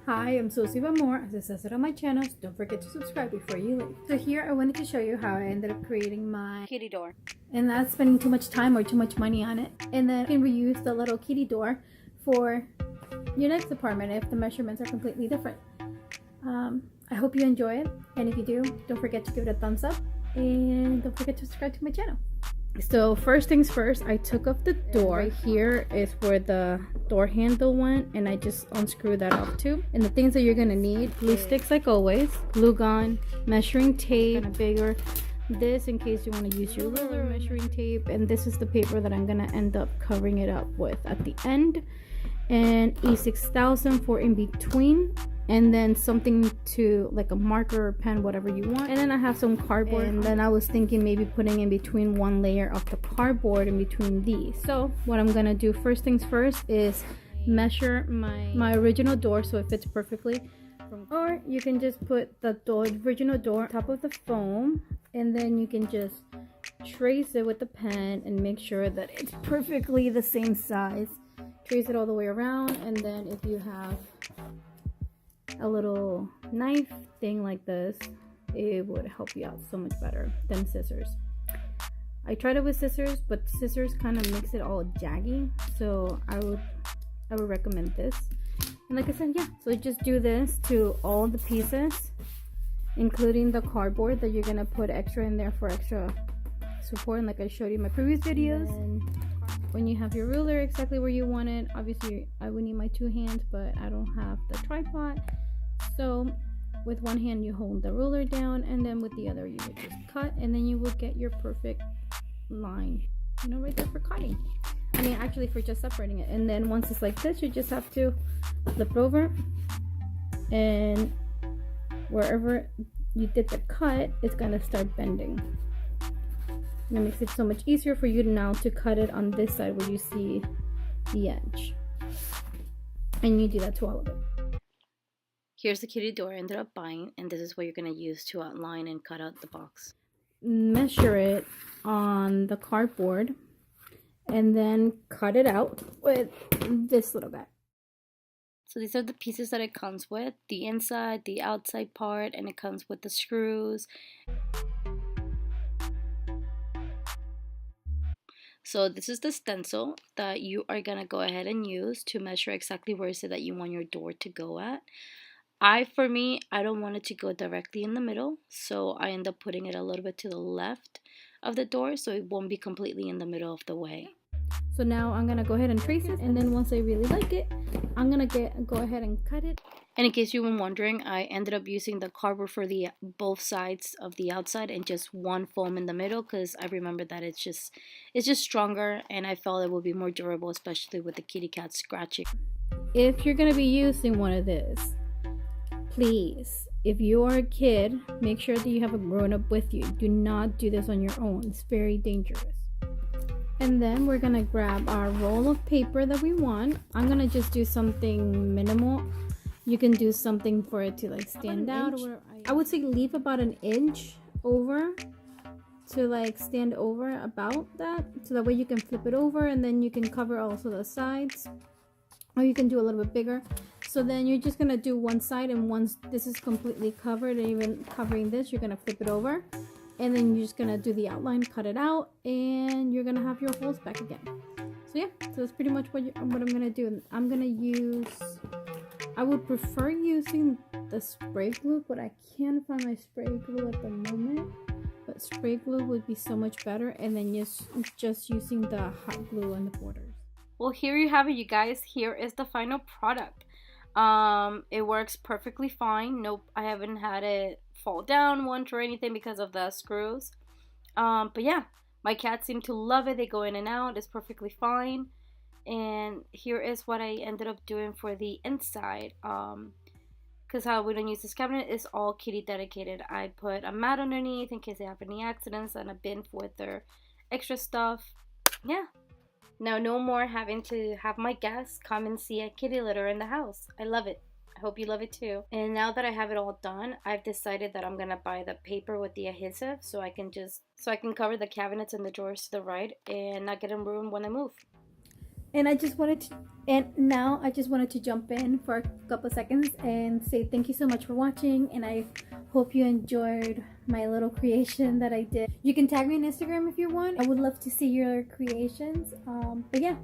Hi, I'm Susie More. As it says it on my channel, so don't forget to subscribe before you leave. So here I wanted to show you how I ended up creating my kitty door, and not spending too much time or too much money on it. And then you can reuse the little kitty door for your next apartment if the measurements are completely different. I hope you enjoy it, and if you do, don't forget to give it a thumbs up and don't forget to subscribe to my channel. So first things first, I took off the door. Right here is where the door handle went, and I just unscrewed that off too. And the things that you're gonna need: glue sticks like always, glue gun, measuring tape, kind of bigger. This in case you want to use your ruler, measuring tape, and this is the paper that I'm gonna end up covering it up with at the end. And E6000 for in between, and then something to like a marker or pen, whatever you want. And then I have some cardboard, and then I was thinking maybe putting in between one layer of the cardboard in between these. So what I'm gonna do first things first is measure my original door so it fits perfectly. Or you can just put the original door on top of the foam, and then you can just trace it with the pen and make sure that it's perfectly the same size. Trace it all the way around, and then if you have a little knife thing like this, it would help you out so much better than scissors. I tried it with scissors, but scissors kind of makes it all jaggy, so I would recommend this. And like I said, yeah, so just do this to all the pieces, including the cardboard that you're gonna put extra in there for extra support, and like I showed you in my previous videos. And when you have your ruler exactly where you want it, obviously I would need my two hands, but I don't have the tripod, so with one hand you hold the ruler down, and then with the other you would just cut, and then you will get your perfect line, you know, right there for cutting. I mean, actually for just separating it. And then once it's like this, you just have to flip it over, and wherever you did the cut, it's gonna start bending. And it makes it so much easier for you now to cut it on this side where you see the edge. And you do that to all of it. here's the kitty door I ended up buying, and this is what you're going to use to outline and cut out the box. Measure it on the cardboard and then cut it out with this little guy. So these are the pieces that it comes with: the inside, the outside part, and it comes with the screws. So this is the stencil that you are going to go ahead and use to measure exactly where is it that you want your door to go at. For me, I don't want it to go directly in the middle, so I end up putting it a little bit to the left of the door so it won't be completely in the middle of the way. So now I'm going to go ahead and trace it, and then once I really like it, I'm going to go ahead and cut it. And in case you were wondering, I ended up using the cardboard for the both sides of the outside and just one foam in the middle, because I remember that it's just stronger, and I felt it would be more durable, especially with the kitty cat scratching. If you're going to be using one of this, please, if you are a kid, make sure that you have a grown-up with you. Do not do this on your own. It's very dangerous. And then we're gonna grab our roll of paper that we want. I'm gonna just do something minimal. You can do something for it to like stand out. I would say leave about an inch over to like stand over about that, so that way you can flip it over, and then you can cover also the sides, or you can do a little bit bigger. So then you're just gonna do one side, and once this is completely covered, and even covering this, you're gonna flip it over, and then you're just gonna do the outline, cut it out, and you're gonna have your holes back again. So yeah, so that's pretty much what I'm gonna do. I'm gonna use, I would prefer using the spray glue, but I can't find my spray glue at the moment. But spray glue would be so much better, and then just using the hot glue on the borders. Well, here you have it, you guys. Here is the final product. It works perfectly fine. Nope, I haven't had it fall down once or anything because of the screws. But yeah, my cats seem to love it. They go in and out. It's perfectly fine. And here is what I ended up doing for the inside. Because how we don't use this cabinet is all kitty dedicated. I put a mat underneath in case they have any accidents, and a bin with their extra stuff. Yeah. Now no more having to have my guests come and see a kitty litter in the house. I love it. I hope you love it too. And now that I have it all done, I've decided that I'm gonna buy the paper with the adhesive so I can cover the cabinets and the drawers to the right and not get them ruined when I move. And I just wanted to, and now I just wanted to jump in for a couple seconds and say thank you so much for watching, and I hope you enjoyed my little creation that I did. You can tag me on Instagram if you want. I would love to see your creations. But yeah,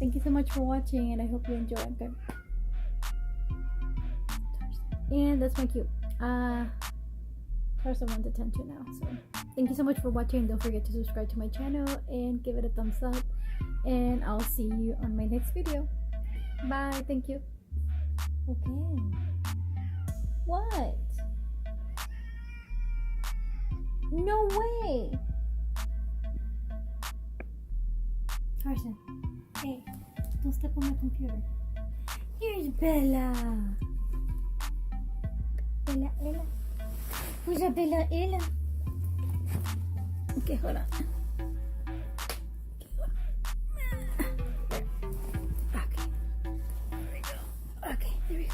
thank you so much for watching, and I hope you enjoyed. Okay. And that's my cue. Tarzan wants attention now, so thank you so much for watching. Don't forget to subscribe to my channel and give it a thumbs up, and I'll see you on my next video. Bye. Thank you. Okay. What? No way. Tarzan, hey, don't step on my computer. Here's Bella. Ella. Who's a Bella? Ella. Okay, hold on. Okay. There we go. Okay, there we go.